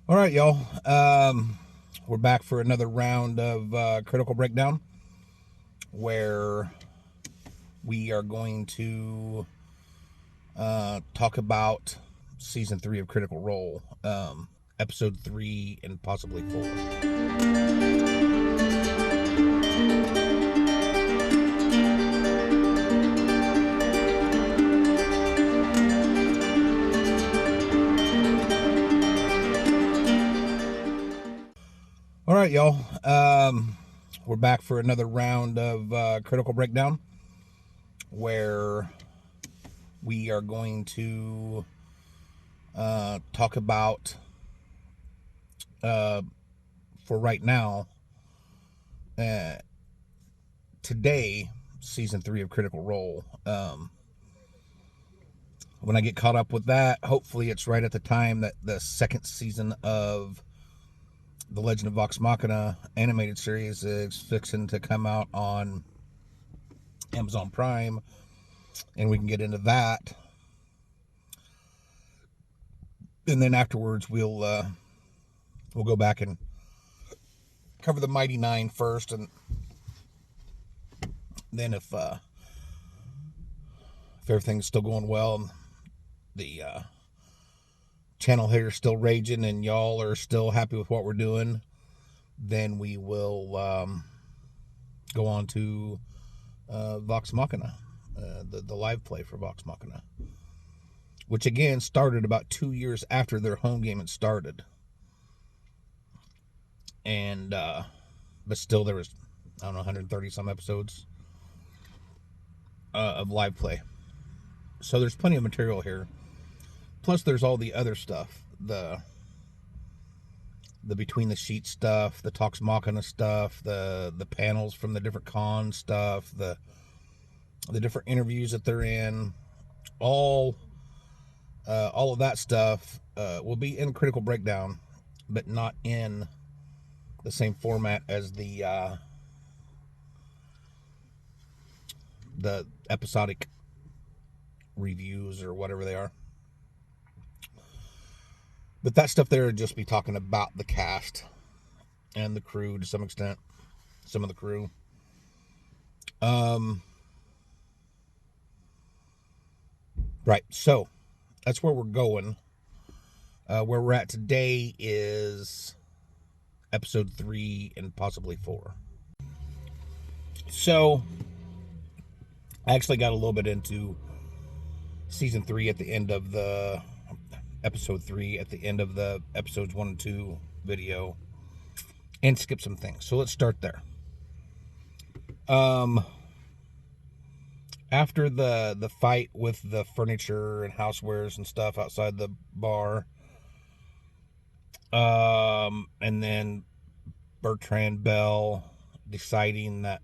All right, y'all. We're back for another round of Critical Breakdown, where we are going to talk about season 3 of Critical Role, episode 3 and possibly 4. All right, y'all. We're back for another round of Critical Breakdown, where we are going to talk about, for right now, today, season 3 of Critical Role. When I get caught up with that, hopefully it's right at the time that the second season of the Legend of Vox Machina animated series is fixing to come out on Amazon Prime, and we can get into that. And then afterwards, we'll go back and cover the Mighty Nine first, and then if everything's still going well, and the channel hitter's still raging, and y'all are still happy with what we're doing, then we will go on to Vox Machina, the live play for Vox Machina, which again started about 2 years after their home game had started. And but still there was, I don't know, 130 some episodes of live play. So there's plenty of material here. Plus there's all the other stuff, the between the sheet stuff, the Vox Machina stuff, the panels from the different con stuff, the different interviews that they're in, all of that stuff will be in Critical Breakdown, but not in the same format as the episodic reviews or whatever they are. But that stuff there would just be talking about the cast and the crew to some extent, some of the crew. Right, so that's where we're going. Where we're at today is episode 3 and possibly 4. So I actually got a little bit into season 3 at the end of the episode 3 at the end of the episodes 1 and 2 video, and skip some things. So let's start there. After the fight with the furniture and housewares and stuff outside the bar, and then Bertrand Bell deciding that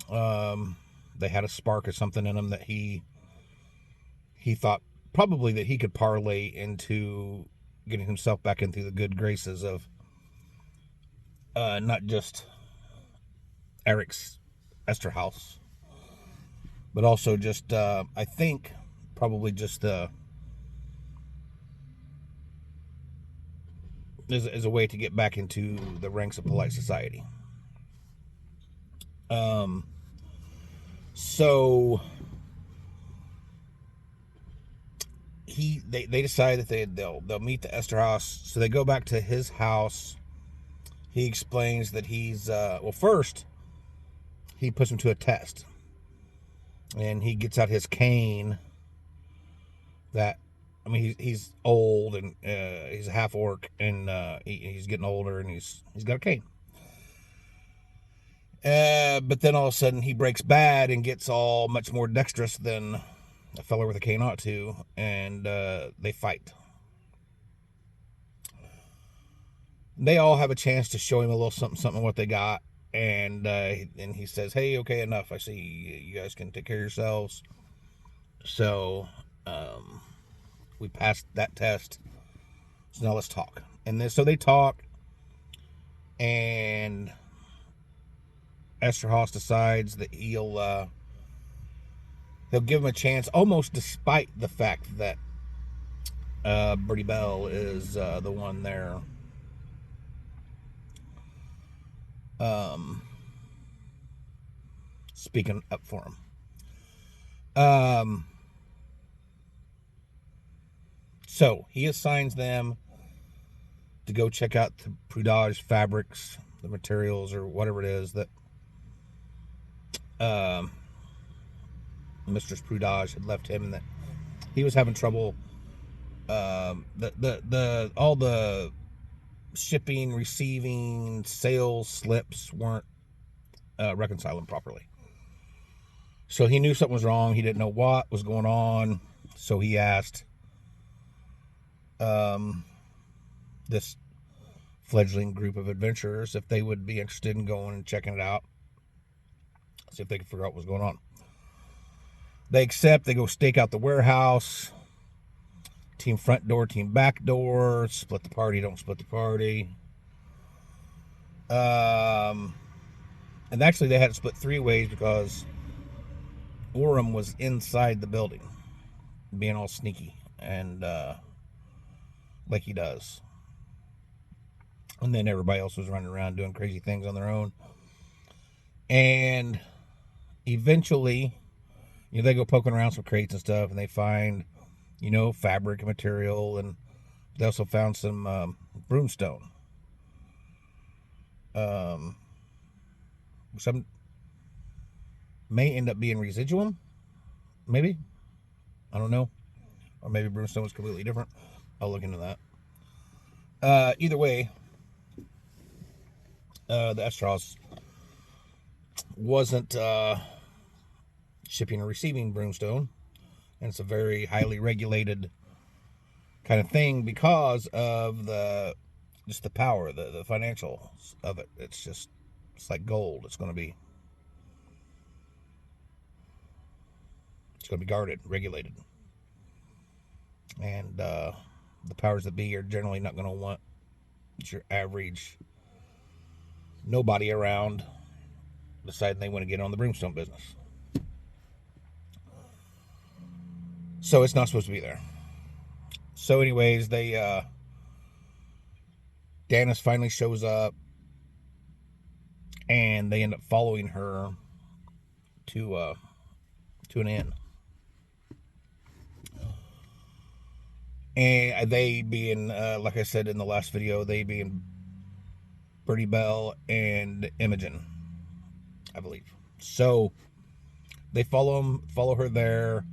they had a spark or something in him that he thought probably that he could parlay into getting himself back into the good graces of not just Eric's Esterhaus, but also just I think probably just as a way to get back into the ranks of polite society. So they decide that they'll meet the Esterhaus. So they go back to his house. He explains that he's first he puts him to a test, and he gets out his cane. That, I mean, he's old, and he's a half orc, and he's getting older, and he's got a cane. But then all of a sudden he breaks bad and gets all much more dexterous than a fella with a cane ought to, and they fight. They all have a chance to show him a little something what they got, and he says, "Hey, okay, enough. I see you guys can take care of yourselves." So we passed that test. So now let's talk. And then so they talk, and Esterhaus decides that he'll give him a chance, almost despite the fact that Birdie Bell is the one there. Speaking up for him. So he assigns them to go check out the Prudage fabrics, the materials, or whatever it is that Mistress Prudage had left him, and that he was having trouble. All the shipping, receiving, sales slips weren't reconciling properly. So he knew something was wrong. He didn't know what was going on. So he asked this fledgling group of adventurers if they would be interested in going and checking it out, see if they could figure out what was going on. They accept. They go stake out the warehouse. Team front door, team back door. Split the party, don't split the party. And actually they had to split 3 ways because Orem was inside the building, being all sneaky and like he does. And then everybody else was running around doing crazy things on their own. And eventually, they go poking around some crates and stuff, and they find, fabric and material, and they also found some broomstone. Some may end up being residuum, maybe. I don't know. Or maybe broomstone was completely different. I'll look into that. Either way, the Estros wasn't shipping or receiving broomstone, and it's a very highly regulated kind of thing because of the power, the financials of it. It's like gold. It's going to be guarded, regulated, and the powers that be are generally not going to want your average nobody around deciding they want to get on the broomstone business. So it's not supposed to be there. So anyways, Danis finally shows up, and they end up following her to an inn. And they being, like I said in the last video, they being Birdie Bell and Imogen, I believe. So they follow her there,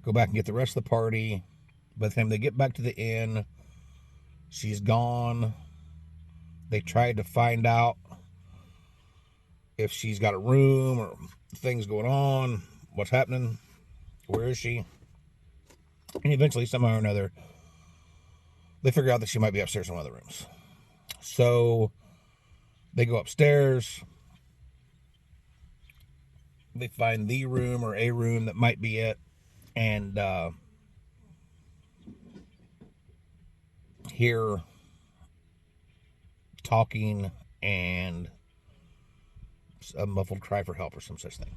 go back and get the rest of the party. By the time they get back to the inn, she's gone. They tried to find out if she's got a room or things going on, what's happening, where is she? And eventually, somehow or another, they figure out that she might be upstairs in one of the rooms. So they go upstairs. They find the room or a room that might be it. And hear talking and a muffled cry for help or some such thing.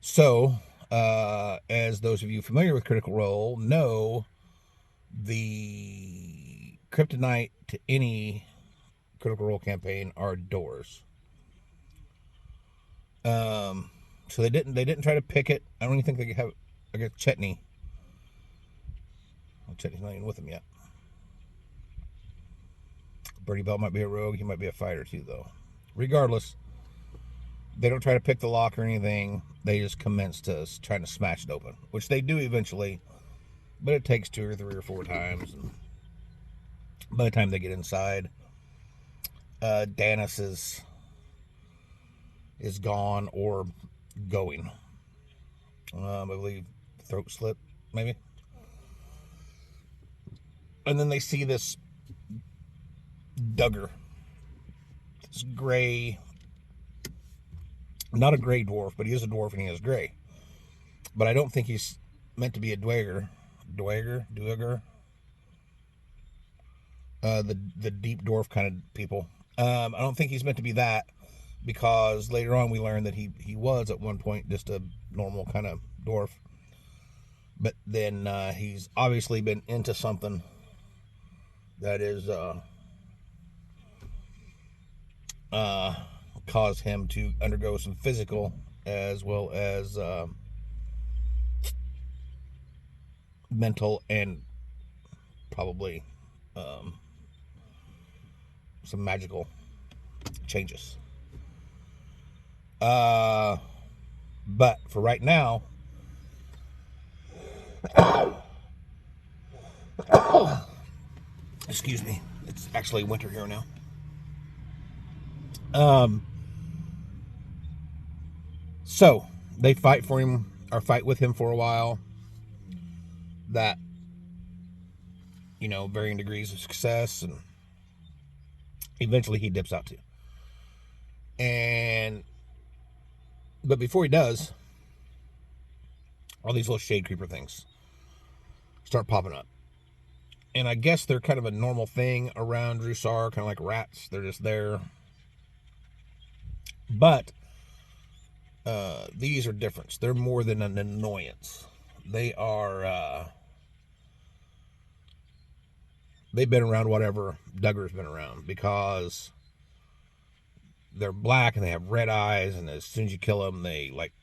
So, as those of you familiar with Critical Role know, the kryptonite to any Critical Role campaign are doors. So they didn't try to pick it. I don't even think they could have. I guess Chetney. Well, Chetney's not even with them yet. Birdie Bell might be a rogue. He might be a fighter too, though. Regardless, they don't try to pick the lock or anything. They just commence to trying to smash it open, which they do eventually, but it takes 2 or 3 or 4 times. And by the time they get inside, Danis is gone or going. I believe throat slit, maybe. And then they see this Duggar, this gray, not a gray dwarf, but he is a dwarf and he is gray. But I don't think he's meant to be a Dweger. Dweger. The deep dwarf kind of people. I don't think he's meant to be that, because later on we learned that he was at one point just a normal kind of dwarf. But then he's obviously been into something that is uh, caused him to undergo some physical as well as mental and probably um, some magical changes. Uh, but for right now, excuse me, it's actually winter here now. Um, so they fight for him or fight with him for a while. That, varying degrees of success, and eventually he dips out too. And but before he does, all these little shade creeper things start popping up. And I guess they're kind of a normal thing around Drusar, kind of like rats. They're just there. But these are different. They're more than an annoyance. They are, they've been around whatever Duggar's been around, because they're black and they have red eyes, and as soon as you kill them, they like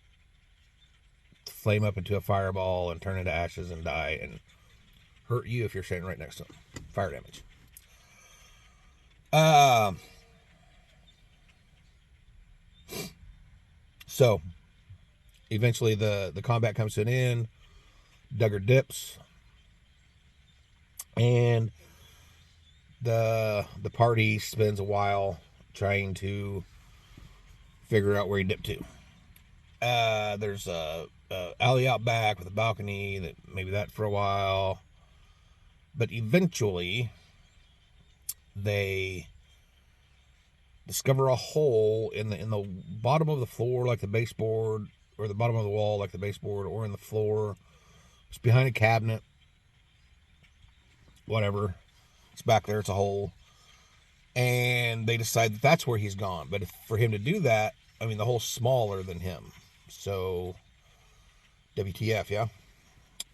flame up into a fireball and turn into ashes and die and hurt you if you're standing right next to them. Fire damage. So eventually the combat comes to an end. Duggar dips, and the party spends a while trying to figure out where he dipped to. There's a alley out back with a balcony, that maybe that for a while, but eventually they discover a hole in the bottom of the floor, like the baseboard, or the bottom of the wall, like the baseboard, or in the floor. It's behind a cabinet. Whatever. It's back there. It's a hole. And they decide that that's where he's gone. But for him to do that, I mean, the hole's smaller than him. So, WTF, yeah?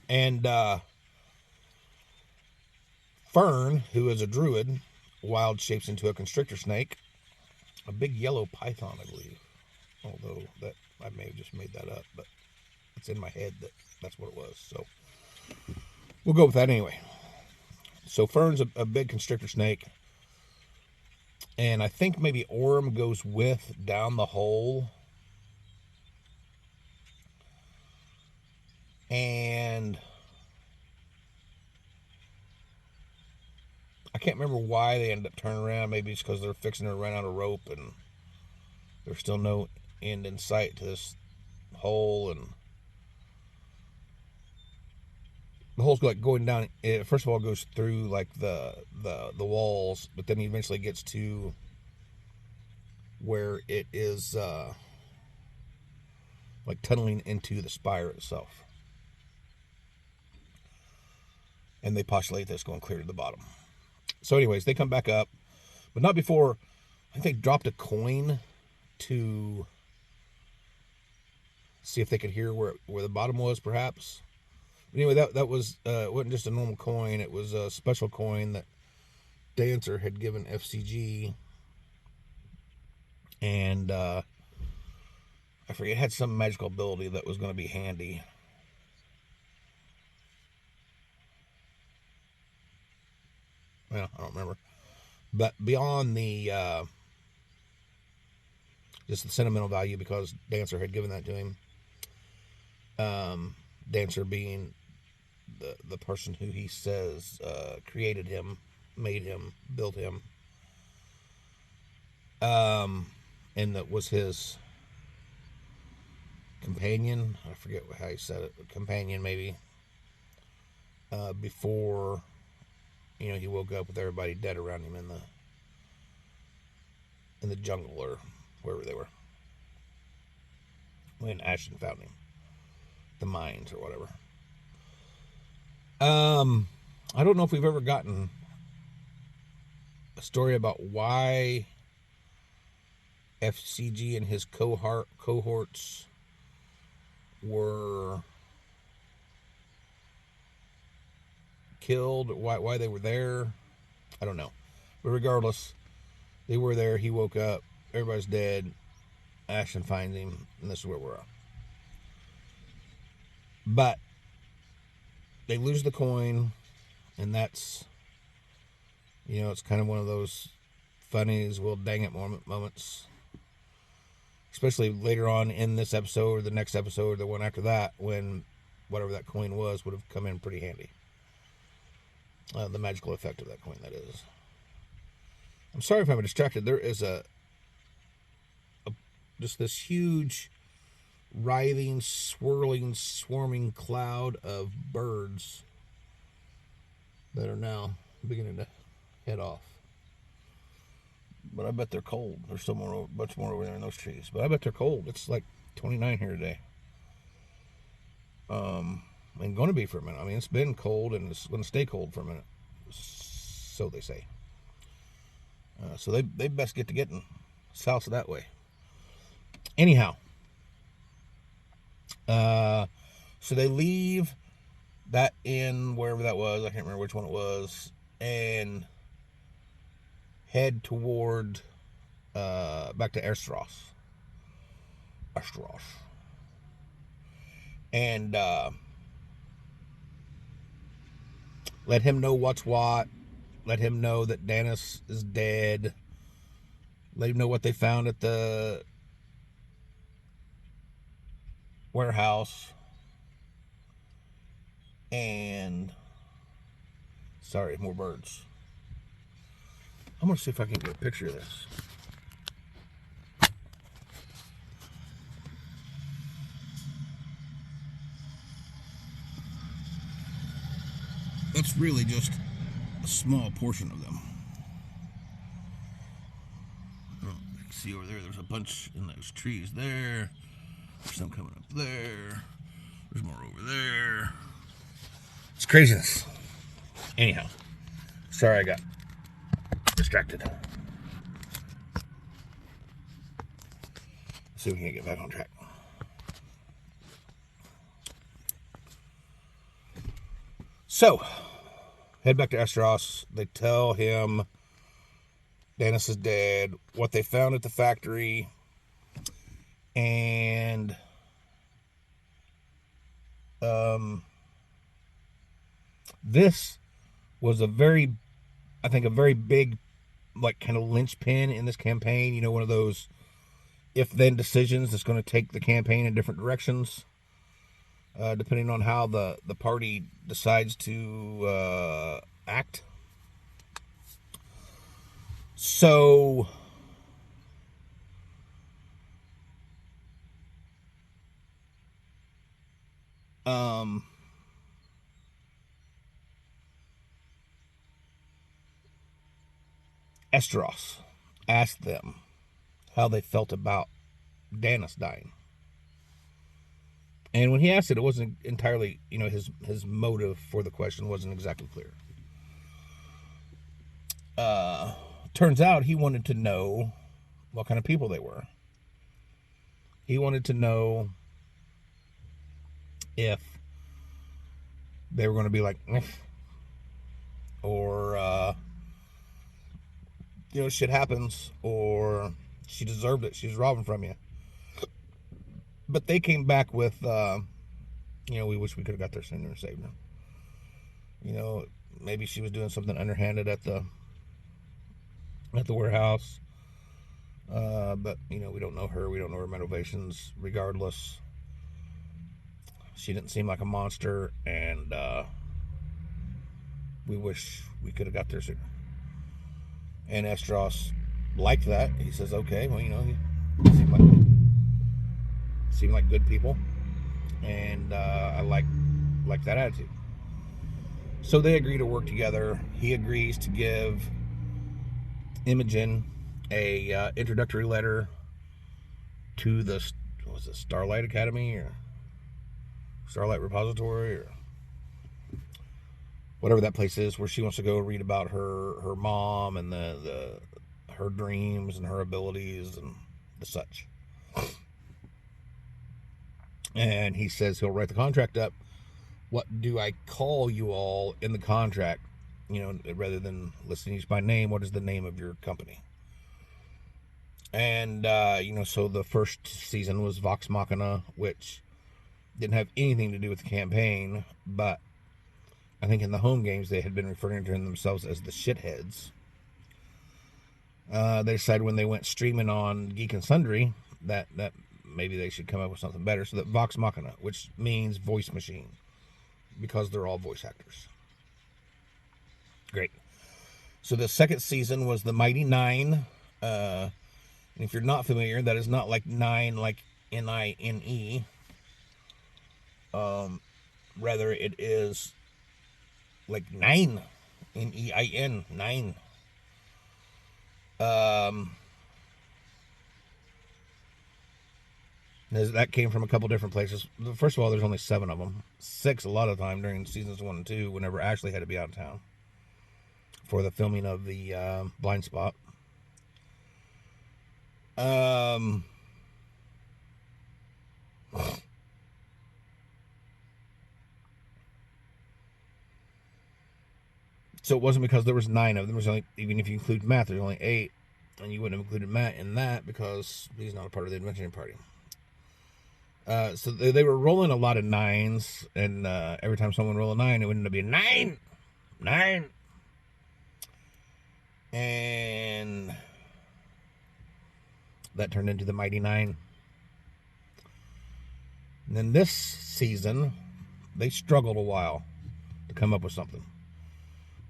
And Fern, who is a druid, wild shapes into a constrictor snake. A big yellow python, I believe. Although that I may have just made that up, but it's in my head that that's what it was. So we'll go with that anyway. So Fern's a big constrictor snake, and I think maybe Orm goes with down the hole. And I can't remember why they ended up turning around. Maybe it's because they're fixing to run out of rope and there's still no end in sight to this hole. And the hole's like going down. It first of all goes through like the walls, but then eventually gets to where it is like tunneling into the spire itself. And they postulate this going clear to the bottom. So anyways, they come back up, but not before, I think they dropped a coin to see if they could hear where the bottom was, perhaps. But anyway, that was it wasn't just a normal coin. It was a special coin that Dancer had given FCG. And I forget, it had some magical ability that was going to be handy. Well, I don't remember. But beyond the just the sentimental value, because Dancer had given that to him. Dancer being the person who he says created him, made him, built him. And that was his companion. I forget how he said it. Companion, maybe. Before, he woke up with everybody dead around him in the jungle or wherever they were. When Ashton found him, the mines or whatever. I don't know if we've ever gotten a story about why FCG and his cohorts were killed, why they were there. I don't know. But regardless, they were there. He woke up. Everybody's dead. Ashton finds him, and this is where we're at. But they lose the coin, and that's, it's kind of one of those funny as well dang it moments. Especially later on in this episode, or the next episode, or the one after that, when whatever that coin was would have come in pretty handy. The magical effect of that coin, that is. I'm sorry if I'm distracted. There is just this huge, writhing, swirling, swarming cloud of birds that are now beginning to head off. But I bet they're cold. There's still much more over there in those trees. But I bet they're cold. It's like 29 here today. And going to be for a minute. I mean, it's been cold and it's going to stay cold for a minute. So they say. So they best get to getting south of that way. Anyhow. So they leave that inn, wherever that was. I can't remember which one it was. And head toward back to Estros. And let him know what's what. Let him know that Dennis is dead. Let him know what they found at the warehouse. And sorry, more birds. I'm going to see if I can get a picture of this. That's really just a small portion of them. Oh, you can see over there, there's a bunch in those trees there. There's some coming up there. There's more over there. It's craziness. Anyhow, sorry I got distracted. Let's see if we can get back on track. So, head back to Estros. They tell him Dennis is dead, what they found at the factory, and this was a very big, like, kind of linchpin in this campaign. One of those if-then decisions that's going to take the campaign in different directions, depending on how the party decides to act. So Estros asked them how they felt about Dennis dying. And when he asked it, it wasn't entirely, his motive for the question wasn't exactly clear. Turns out he wanted to know what kind of people they were. He wanted to know if they were going to be like, or, shit happens, or she deserved it. She was robbing from you. But they came back with, we wish we could have got there sooner and saved her. Maybe she was doing something underhanded at the warehouse. But, we don't know her. We don't know her motivations. Regardless, she didn't seem like a monster, and we wish we could have got there sooner. And Estros liked that. He says, okay, well, he seemed like good people, and I like that attitude. So they agree to work together. He agrees to give Imogen a introductory letter to the Starlight Academy or Starlight Repository or whatever that place is, where she wants to go read about her mom and her dreams and her abilities and the such. And he says he'll write the contract up what do I call you all in the contract? Rather than listing each by name, what is the name of your company? And, so the first season was Vox Machina, which didn't have anything to do with the campaign, but I think in the home games they had been referring to themselves as the shitheads. They decided when they went streaming on Geek and Sundry that maybe they should come up with something better, so that Vox Machina, which means voice machine, because they're all voice actors. Great. So the second season was the Mighty Nine. And if you're not familiar, that is not like nine, like Nine. Rather, it is like nine, Nein, nine. That came from a couple different places. First of all, there's only 7 of them. 6 a lot of the time during seasons 1 and 2, whenever Ashley had to be out of town for the filming of the Blind Spot. So it wasn't because there was 9 of them. There's only, even if you include Matt, there's only 8, and you wouldn't have included Matt in that because he's not a part of the adventuring party. So they were rolling a lot of 9s, and every time someone rolled a 9, it would end up being 9. And that turned into the Mighty Nine. And then this season, they struggled a while to come up with something.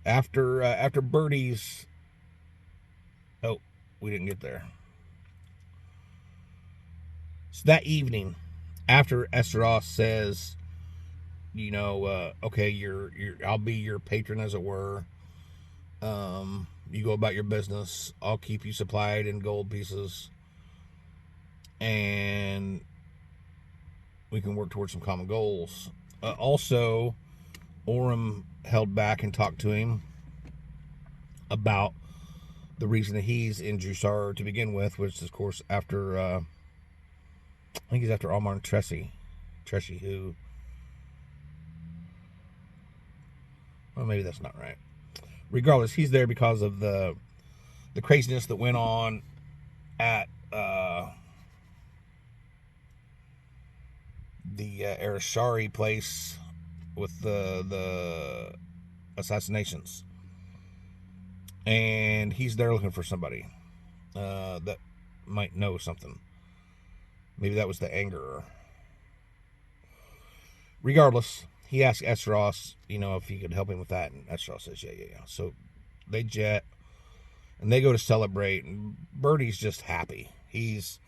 After Birdie's... Oh, we didn't get there. So that evening, after Esteros says, okay, I'll be your patron, as it were. You go about your business. I'll keep you supplied in gold pieces, and we can work towards some common goals. Also, Orym held back and talked to him about the reason that he's in Jusar to begin with, which is, of course, after I think he's after Almar and Tressie, who, well, maybe that's not right. Regardless, he's there because of the craziness that went on at the Arashari place with the assassinations, and he's there looking for somebody that might know something. Maybe that was the Angerer. Regardless, he asked Esteros, if he could help him with that, and Esteros says, yeah. So they jet, and they go to celebrate, and Birdie's just happy. He's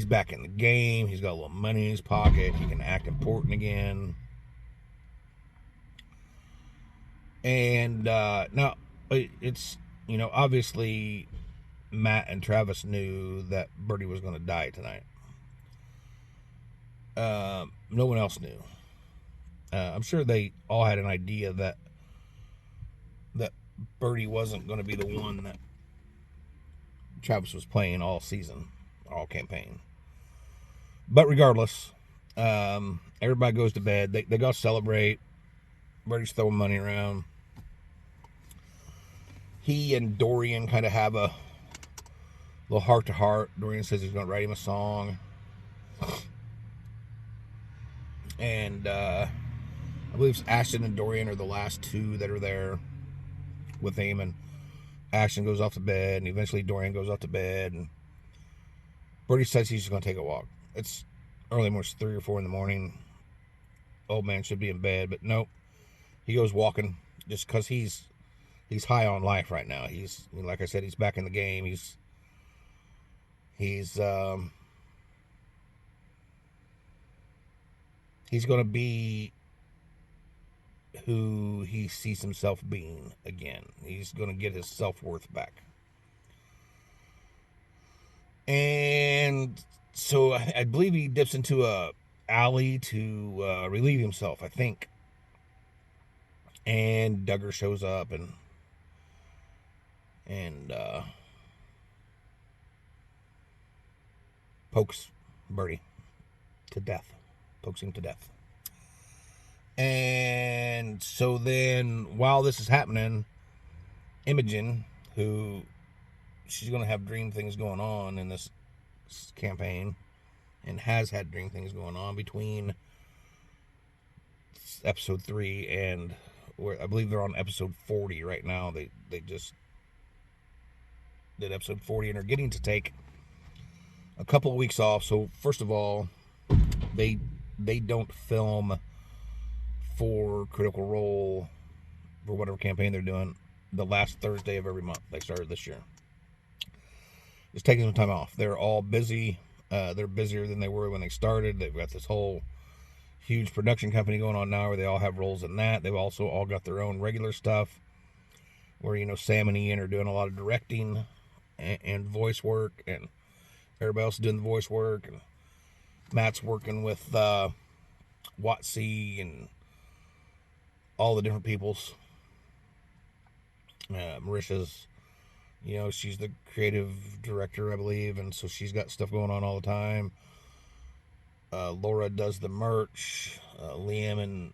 back in the game. He's got a little money in his pocket. He can act important again. And now it's, obviously Matt and Travis knew that Birdie was going to die tonight. No one else knew. I'm sure they all had an idea that Birdie wasn't going to be the one that Travis was playing all season, all campaign. But regardless, everybody goes to bed. They go celebrate. Birdie's throwing money around. He and Dorian kind of have a little heart-to-heart. Dorian says he's going to write him a song. And I believe Ashton and Dorian are the last 2 that are there with him. And Ashton goes off to bed, and eventually Dorian goes off to bed. And Birdie says he's just going to take a walk. It's early morning, 3 or 4 in the morning. Old man should be in bed, but nope. He goes walking just because he's high on life right now. He's, like I said, he's back in the game. He's going to be who he sees himself being again. He's going to get his self-worth back. And so I believe he dips into a alley to relieve himself, I think. And Duggar shows up and pokes Birdie to death. Pokes him to death. And so then, while this is happening, Imogen, who she's going to have dream things going on in this campaign, and has had dream things going on between episode 3 and where I believe they're on episode 40 right now. They just did episode 40 and are getting to take a couple of weeks off. So first of all, they don't film for Critical Role for whatever campaign they're doing the last Thursday of every month. They started this year. Just taking some time off. They're all busy. They're busier than they were when they started. They've got this whole huge production company going on now where they all have roles in that. They've also all got their own regular stuff where, you know, Sam and Ian are doing a lot of directing and voice work, and everybody else is doing the voice work, and Matt's working with WotC and all the different peoples. Marisha's, you know, she's the creative director, I believe, and so she's got stuff going on all the time. Laura does the merch. Liam and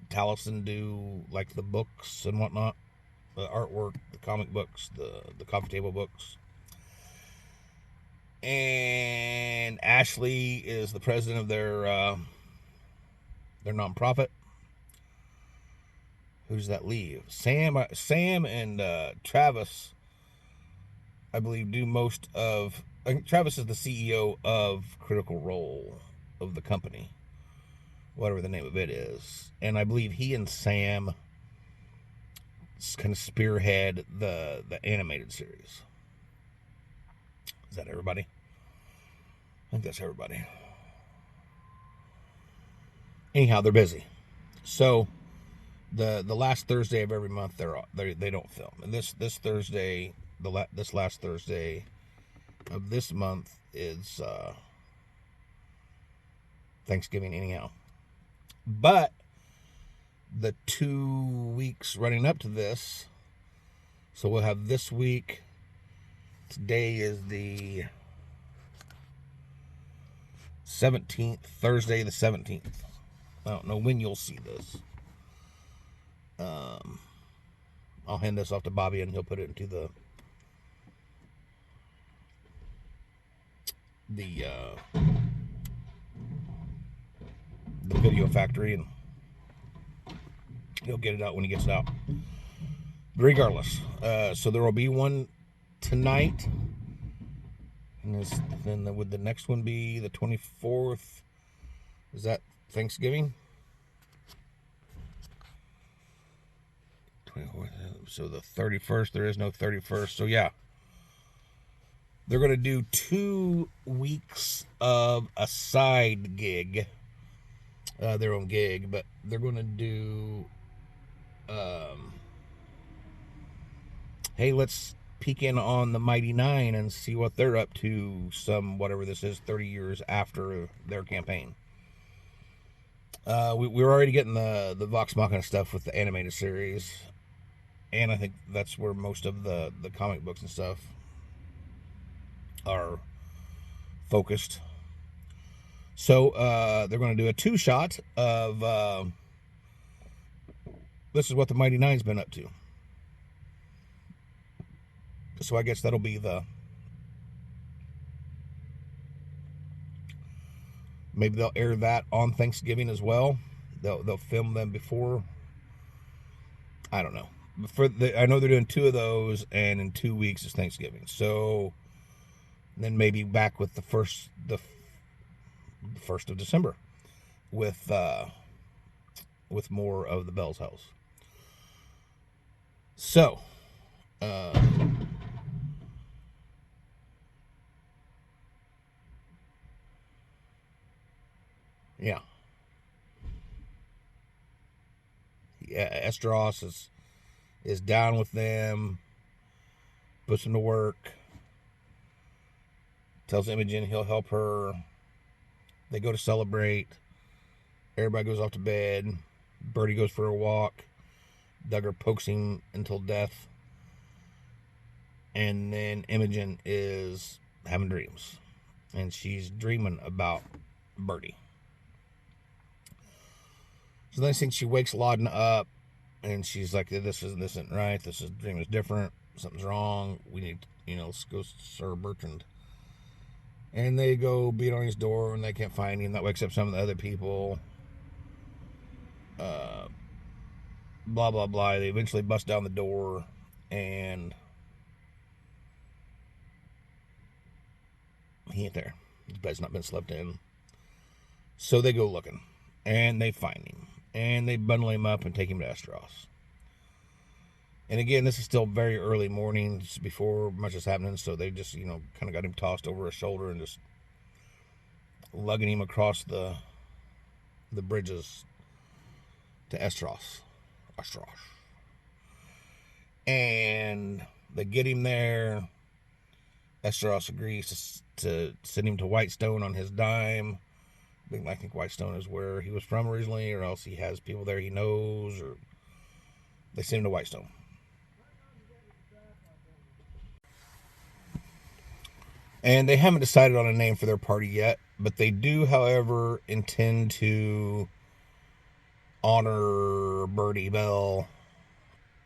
Taliesin do like the books and whatnot, the artwork, the comic books, the coffee table books. And Ashley is the president of their nonprofit. Who does that leave? Sam and Travis, I believe, do most of. I think Travis is the CEO of Critical Role of the company, whatever the name of it is, and I believe he and Sam kind of spearhead the animated series. Is that everybody? I think that's everybody. Anyhow, they're busy. So the last Thursday of every month they don't film. And this Thursday, this last Thursday of this month is Thanksgiving anyhow. But the 2 weeks running up to this, so we'll have this week. Today is the 17th, Thursday the 17th. I don't know when you'll see this. I'll hand this off to Bobby and he'll put it into the video factory, and he'll get it out when he gets it out. But regardless, so there will be one tonight, and then would the next one be the 24th? Is that Thanksgiving? 24th, so the 31st, there is no 31st. So yeah, they're going to do 2 weeks of a side gig, their own gig, but they're going to do, hey, let's peek in on the Mighty Nine and see what they're up to, whatever this is, 30 years after their campaign. We're already getting the Vox Machina stuff with the animated series, and I think that's where most of the comic books and stuff are focused. So they're going to do a 2-shot of this is what the Mighty Nine's been up to. So I guess that'll be maybe they'll air that on Thanksgiving as well. They'll film them before. I don't know. I know they're doing 2 of those, and in 2 weeks is Thanksgiving. So then maybe back with the first of December with more of the Bell's House. So yeah, Esteros is down with them, puts them to work, tells Imogen he'll help her. They go to celebrate. Everybody goes off to bed. Birdie goes for a walk. Duggar pokes him until death. And then Imogen is having dreams. And she's dreaming about Birdie. So the next thing, she wakes Lauden up, and she's like, this isn't right. Dream is different. Something's wrong. We need, let's go Sir Bertrand. And they go beat on his door, and they can't find him. That wakes up some of the other people. Blah, blah, blah. They eventually bust down the door, and he ain't there. His bed's not been slept in. So they go looking, and they find him. And they bundle him up and take him to Estos. And again, this is still very early mornings before much is happening, so they just, kind of got him tossed over his shoulder and just lugging him across the bridges to Estos. And they get him there. Estos agrees to send him to Whitestone on his dime. I think Whitestone is where he was from originally, or else he has people there he knows, or they send him to Whitestone. And they haven't decided on a name for their party yet, but they do, however, intend to honor Birdie Bell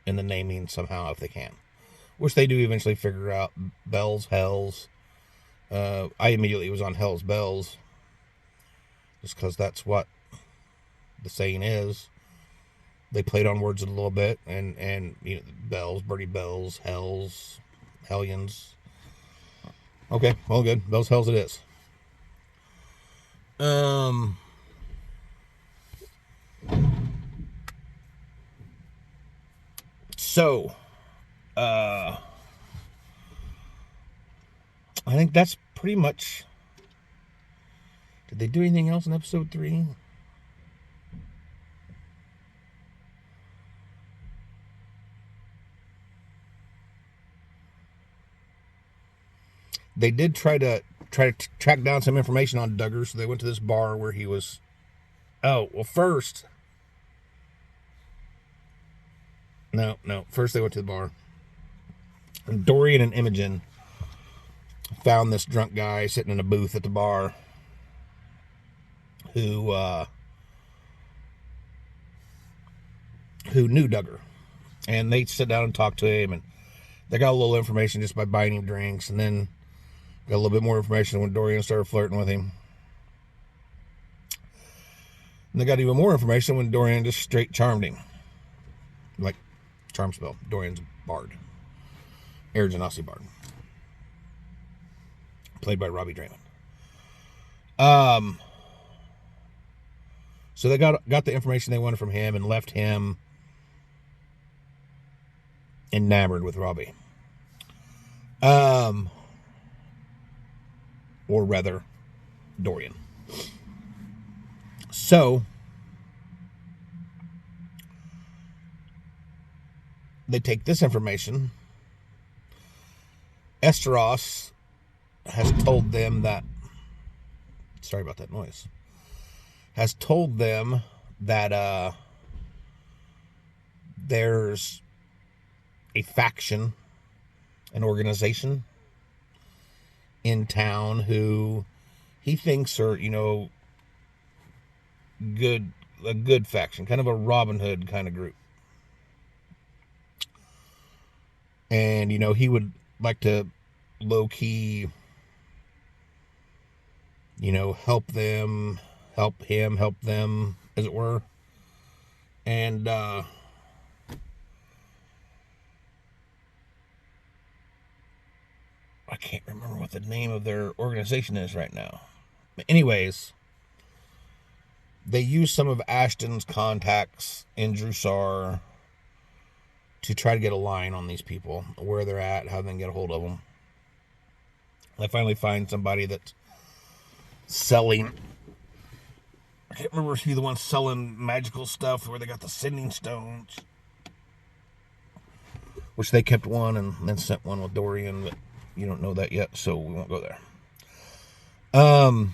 in the naming somehow if they can. Which they do eventually figure out. Bells, Hells. I immediately was on Hell's Bells, just because that's what the saying is. They played on words a little bit, and Bells, Birdie Bells, Hells, Hellions. Okay, well, good. Bells, Hells it is. So, I think that's pretty much. Did they do anything else in episode 3? They did try to track down some information on Duggar, so they went to this bar where he was. Oh, well, first. No. First they went to the bar. And Dorian and Imogen found this drunk guy sitting in a booth at the bar who knew Duggar. And they sit down and talk to him, and they got a little information just by buying him drinks, and then got a little bit more information when Dorian started flirting with him. And they got even more information when Dorian just straight charmed him. Like, charm spell. Dorian's bard. Air Genasi bard. Played by Robbie Draymond. So they got the information they wanted from him and left him enamored with Robbie. Or rather, Dorian. So, they take this information. Estos has told them that. Sorry about that noise. Has told them that there's a faction, an organization in town who he thinks are, a good faction, kind of a Robin Hood kind of group. And, he would like to low-key, help them, help them, as it were. And, I can't remember what the name of their organization is right now. But anyways, they use some of Ashton's contacts in Drusar to try to get a line on these people, where they're at, how they can get a hold of them. They finally find somebody that's selling. I can't remember if he's the one selling magical stuff where they got the sending stones, which they kept one and then sent one with Dorian, but you don't know that yet, so we won't go there. Can't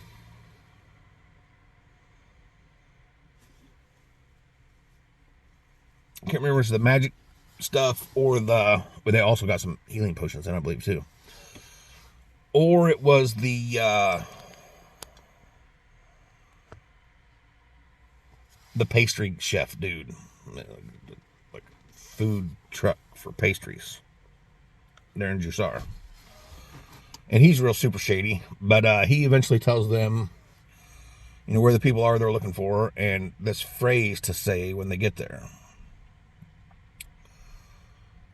remember if it's the magic stuff or but they also got some healing potions in, I believe, too. Or it was the the pastry chef dude, like food truck for pastries there in Jusar. And he's real super shady, but he eventually tells them, where the people are they're looking for, and this phrase to say when they get there,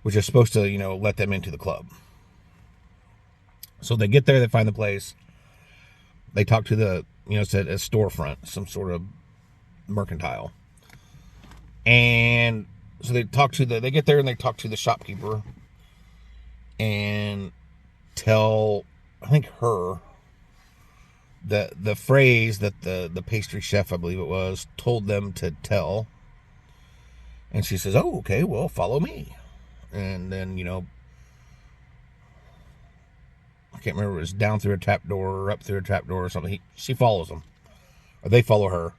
which is supposed to, let them into the club. So they get there, they find the place, they talk to the, it's a storefront, some sort of mercantile. And so they get there and they talk to the shopkeeper and tell, I think, her the phrase that the pastry chef, I believe it was, told them to tell. And she says, oh, okay, well, follow me. And then, I can't remember, it was down through a trap door or up through a trap door or something. She follows them, or they follow her,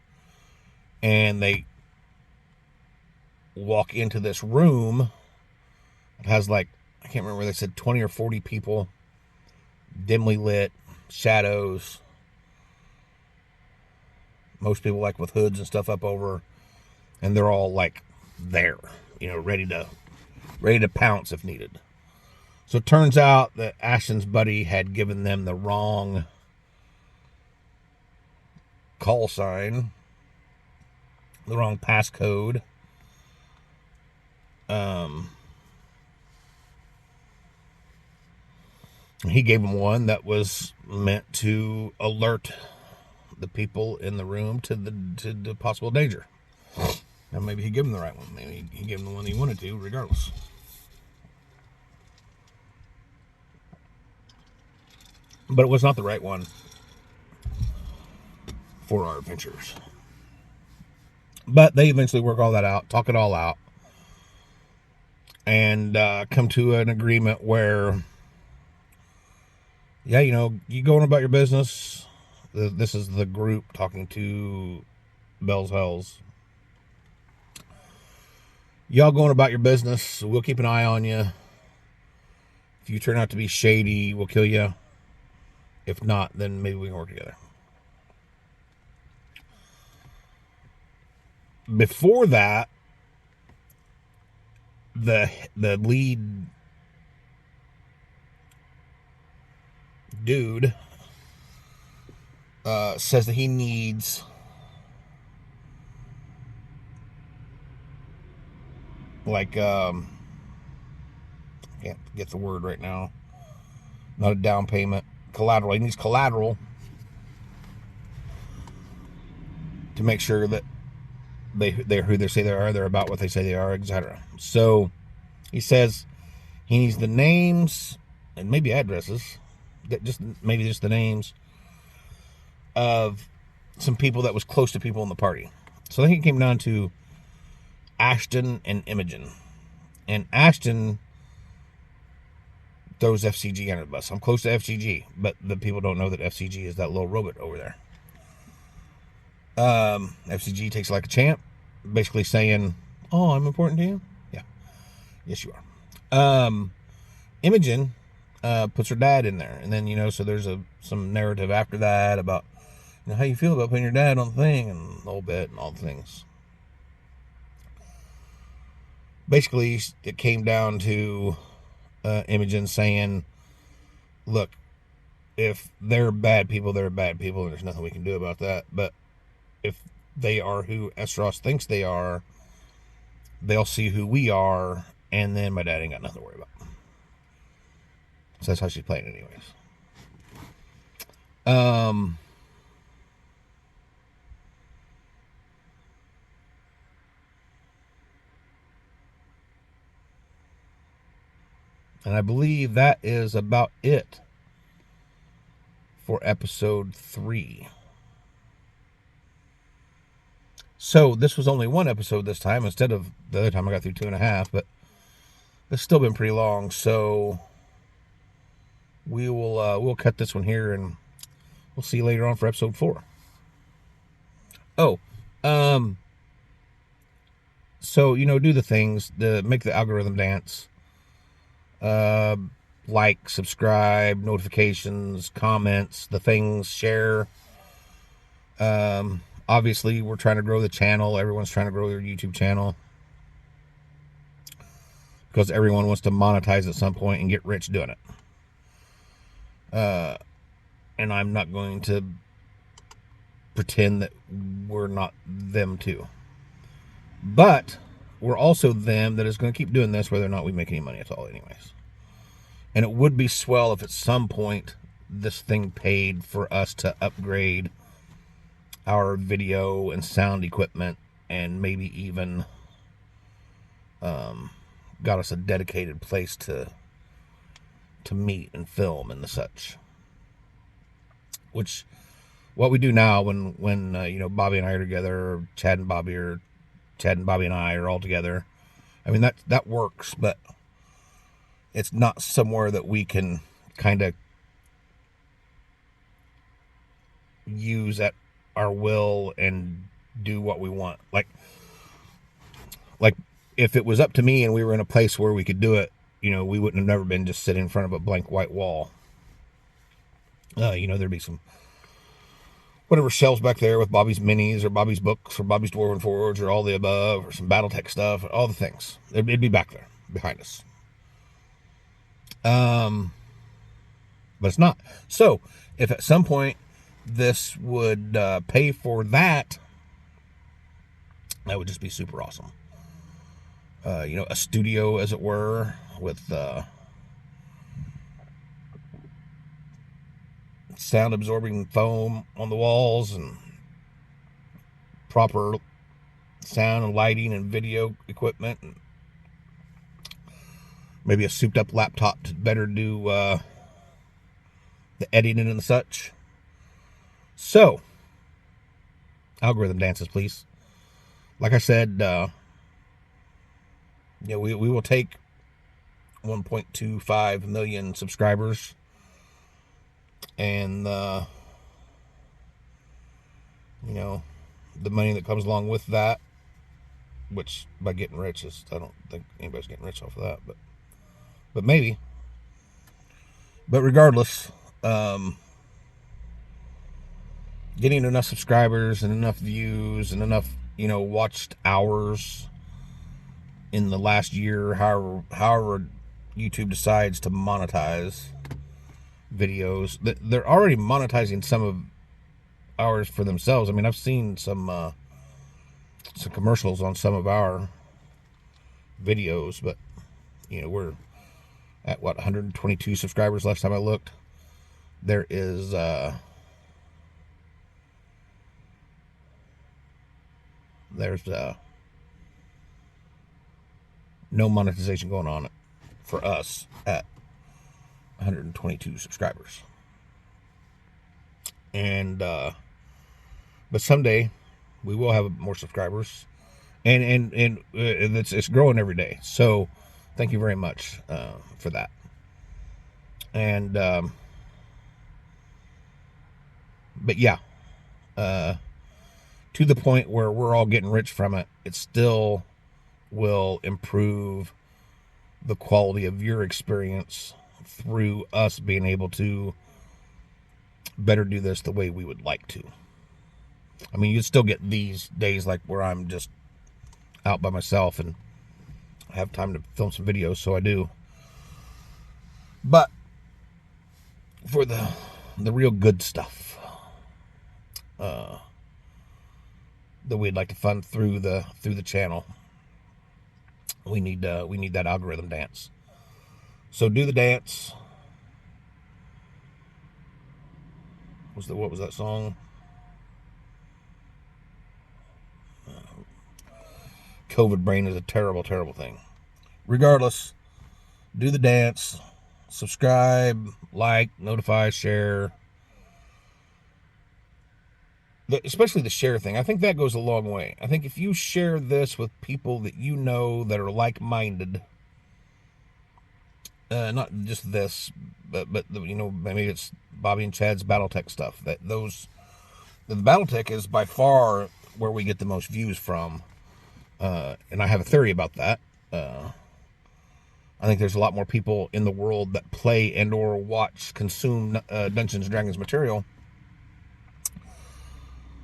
and they walk into this room. It has, like, I can't remember, they said 20 or 40 people, dimly lit, shadows, most people like with hoods and stuff up over, and they're all like there, ready to pounce if needed. So it turns out that Ashton's buddy had given them the wrong call sign, the wrong passcode. He gave them one that was meant to alert the people in the room to the possible danger. Now maybe he gave them the right one. Maybe he gave them the one he wanted to, regardless. But it was not the right one for our adventures. But they eventually work all that out, talk it all out, and come to an agreement where, yeah, you going about your business. This is the group talking to Bell's Hells. Y'all going about your business. We'll keep an eye on you. If you turn out to be shady, we'll kill you. If not, then maybe we can work together. Before that, the lead dude says that he needs can't get the word right now. Not a down payment. Collateral. He needs collateral to make sure that they're who they say they are, they're about what they say they are, etc. So he says he needs the names and maybe addresses, just the names of some people that was close to people in the party. So I think it came down to Ashton and Imogen. And Ashton throws FCG under the bus. I'm close to FCG, but the people don't know that FCG is that little robot over there. FCG takes it like a champ, basically saying, oh, I'm important to you? Yeah. Yes, you are. Imogen puts her dad in there. And then, so there's some narrative after that about, how you feel about putting your dad on the thing and the whole bit and all the things. Basically, it came down to Imogen saying, look, if they're bad people, they're bad people, and there's nothing we can do about that. But if they are who Esros thinks they are, they'll see who we are, and then my dad ain't got nothing to worry about. So that's how she's playing it anyways. And I believe that is about it for episode 3. So this was only one episode this time instead of the other time I got through 2.5, but it's still been pretty long. So we'll cut this one here and we'll see you later on for episode 4. So do the things, make the algorithm dance. Like, subscribe, notifications, comments, the things, share, all Obviously, we're trying to grow the channel. Everyone's trying to grow their YouTube channel because everyone wants to monetize at some point and get rich doing it. And I'm not going to pretend that we're not them too. But we're also them that is going to keep doing this whether or not we make any money at all anyways. And it would be swell if at some point this thing paid for us to upgrade our video and sound equipment and maybe even got us a dedicated place to meet and film and the such. Which, what we do now when you know, Bobby and I are together, or Chad and Bobby and I are all together. I mean, that works, but it's not somewhere that we can kind of use at our will and do what we want. Like if it was up to me and we were in a place where we could do it, you know, we wouldn't have never been just sitting in front of a blank white wall. You know, there'd be some whatever shelves back there with Bobby's minis or Bobby's books or Bobby's Dwarven Forge or all the above, or some Battletech stuff, all the things. It'd be back there behind us. But it's not. So if at some point this would pay for that, that would just be super awesome. You know, a studio, as it were, with sound absorbing foam on the walls and proper sound and lighting and video equipment, and maybe a souped up laptop to better do the editing and such. So, algorithm dances, please. Like I said, you know, we will take 1.25 million subscribers, and you know, the money that comes along with that, which by getting rich is, I don't think anybody's getting rich off of that, but maybe. But regardless, getting enough subscribers and enough views and enough, you know, watched hours in the last year, however YouTube decides to monetize videos. They're already monetizing some of ours for themselves. I mean, I've seen some commercials on some of our videos, but you know, we're at what, 122 subscribers last time I looked. There is there's no monetization going on for us at 122 subscribers. And but someday we will have more subscribers, and it's growing every day. So thank you very much for that. And but yeah, to the point where we're all getting rich from it, it still will improve the quality of your experience through us being able to better do this the way we would like to. I mean, you still get these days like where I'm just out by myself and I have time to film some videos, so I do. But for the real good stuff that we'd like to fund through the channel, we need that algorithm dance. So do the dance. What was that song? COVID brain is a terrible, terrible thing. Regardless, do the dance. Subscribe, like, notify, share. Especially the share thing. I think that goes a long way. I think if you share this with people that you know that are like-minded, not just this, but you know, maybe it's Bobby and Chad's Battletech stuff. The Battletech is by far where we get the most views from, and I have a theory about that. I think there's a lot more people in the world that play and or consume Dungeons & Dragons material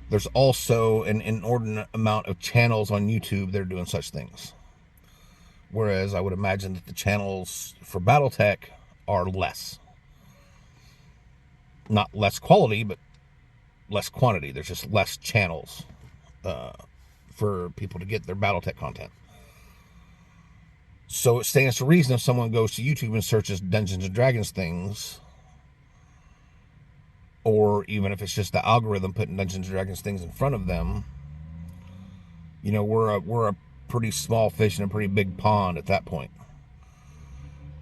There's also an inordinate amount of channels on YouTube that are doing such things. Whereas I would imagine that the channels for Battletech are less. Not less quality, but less quantity. There's just less channels for people to get their Battletech content. So it stands to reason if someone goes to YouTube and searches Dungeons and Dragons things, or even if it's just the algorithm putting Dungeons and Dragons things in front of them, you know, we're a pretty small fish in a pretty big pond at that point.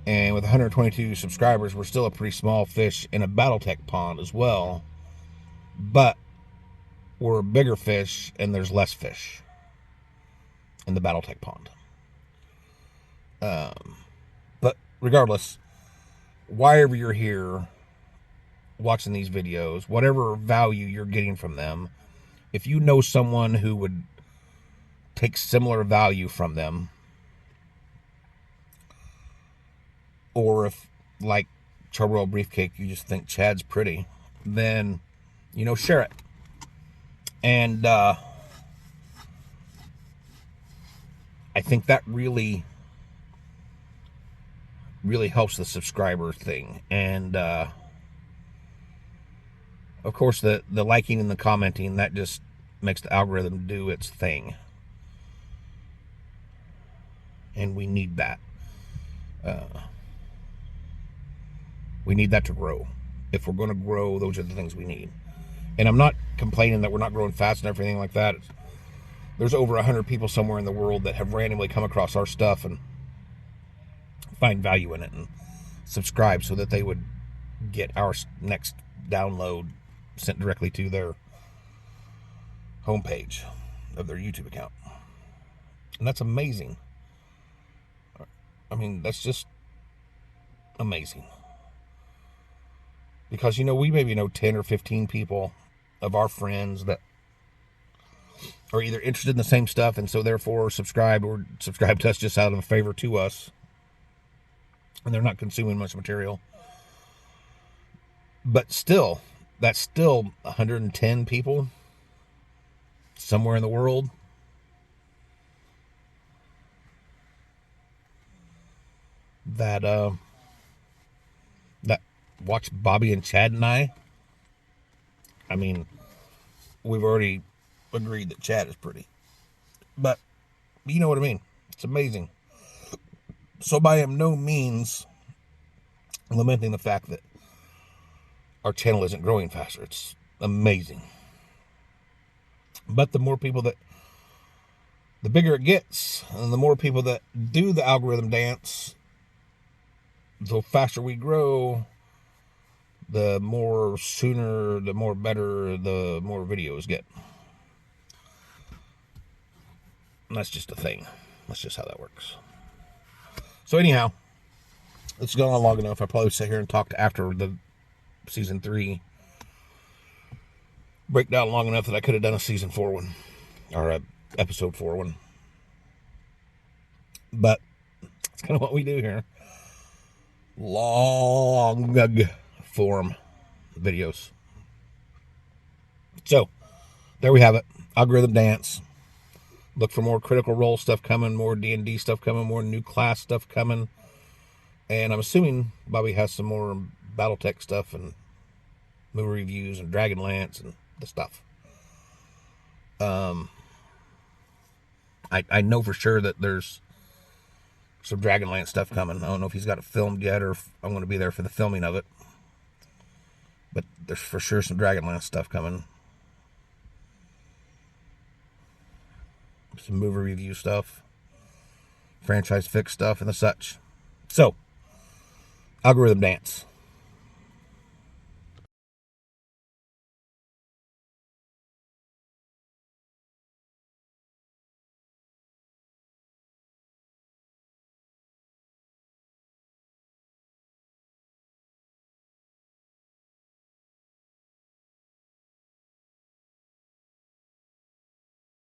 And with 122 subscribers, we're still a pretty small fish in a Battletech pond as well. But we're a bigger fish, and there's less fish in the Battletech pond. But regardless, why ever you're here watching these videos, whatever value you're getting from them, if you know someone who would take similar value from them, or if, like Charbroiled Beefcake, you just think Chad's pretty, then, you know, share it. And I think that really helps the subscriber thing. And of course, the liking and the commenting, that just makes the algorithm do its thing. And we need that. We need that to grow. If we're going to grow, those are the things we need. And I'm not complaining that we're not growing fast and everything like that. There's over 100 people somewhere in the world that have randomly come across our stuff and find value in it and subscribe so that they would get our next download sent directly to their homepage of their YouTube account. And that's amazing. I mean, that's just amazing. Because, you know, we maybe know 10 or 15 people of our friends that are either interested in the same stuff and so therefore subscribe to us just out of a favor to us. And they're not consuming much material. But still, that's still 110 people somewhere in the world that watch Bobby and Chad and I. I mean, we've already agreed that Chad is pretty. But you know what I mean. It's amazing. So by no means lamenting the fact that our channel isn't growing faster. It's amazing. But the more people the bigger it gets, and the more people that do the algorithm dance, the faster we grow, the more sooner, the more better, the more videos get. And that's just a thing. That's just how that works. So anyhow, it's gone on long enough. I probably sit here and talk after the season 3 breakdown long enough that I could have done a season 4 one, or a episode 4 one. But it's kind of what we do here. Long form videos. So there we have it. Algorithm dance. Look for more Critical Role stuff coming, more D&D stuff coming, more new class stuff coming. And I'm assuming Bobby has some more Battletech stuff and movie reviews and Dragonlance and the stuff. I know for sure that there's some Dragonlance stuff coming. I don't know if he's got it filmed yet or if I'm going to be there for the filming of it. But there's for sure some Dragonlance stuff coming. Some movie review stuff. Franchise fix stuff and the such. So, algorithm dance.